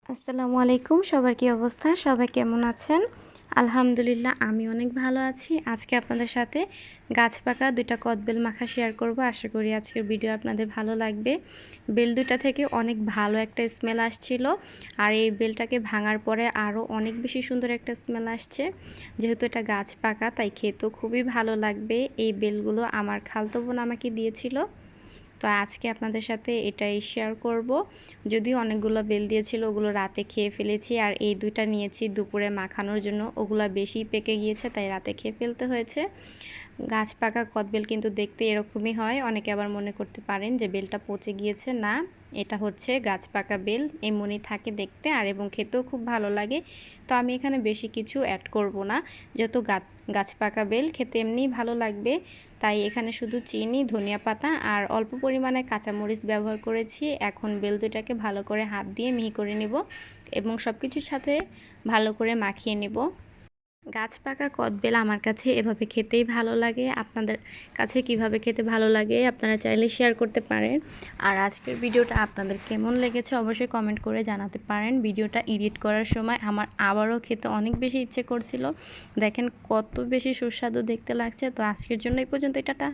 আসসালামু আলাইকুম। সবার কি অবস্থা? সবাই কেমন আছেন? আলহামদুলিল্লাহ আমি অনেক ভালো আছি। আজকে আপনাদের সাথে গাছ পাকা ২ টা কদবেল মাখা শেয়ার করব। আশা করি আজকের ভিডিও আপনাদের ভালো লাগবে। বেল ২ টা থেকে অনেক ভালো একটা স্মেল আসছিল। আর এই বেলটাকে ভাঙার পরে আরও অনেক বেশি সুন্দর একটা স্মেল আসছে। যেহেতু এটা গাছ পাকা তাই খেতেও খুবই ভালো লাগবে। এই বেলগুলো আমার খালাতো বোন আমাকে দিয়েছিল। তো আজকে আপনাদের সাথে এটাই শেয়ার করব। যদিও অনেকগুলো বেল দিয়েছিল, ওগুলো রাতে খেয়ে ফেলেছি। আর এই ২ টা নিয়েছি দুপুরে মাখানোর জন্য। ওগুলা বেশি পেকে গিয়েছে তাই রাতে খেয়ে ফেলতে হয়েছে। গাছ পাকা কদবেল কিন্তু দেখতে এরকমই হয়। অনেকে আবার মনে করতে পারেন যে বেলটা পচে গিয়েছে। না, এটা হচ্ছে গাছ পাকা বেল, এমনই থাকে দেখতে আর এবং খেতেও খুব ভালো লাগে। তো আমি এখানে বেশি কিছু অ্যাড করব না, যেহেতু গাছ পাকা বেল খেতে এমনিই ভালো লাগবে। তাই এখানে শুধু চিনি, ধনিয়া পাতা আর অল্প পরিমাণে কাঁচামরিচ ব্যবহার করেছি। এখন বেল দুটাকে ভালো করে হাত দিয়ে মিহি করে নেব এবং সব কিছুর সাথে ভালো করে মাখিয়ে নেব। গাছ পাকা কদবেল আমার কাছে এভাবে খেতেই ভালো লাগে। আপনাদের কাছে কিভাবে খেতে ভালো লাগে আপনারা চাইলে শেয়ার করতে পারেন। আর আজকের ভিডিওটা আপনাদের কেমন লেগেছে অবশ্যই কমেন্ট করে জানাতে পারেন। ভিডিওটা এডিট করার সময় আমার আবারও খেতে অনেক বেশি ইচ্ছে করছিল। দেখেন কত বেশি সুস্বাদু দেখতে লাগছে। তো আজকের জন্য এই পর্যন্ত, টাটা।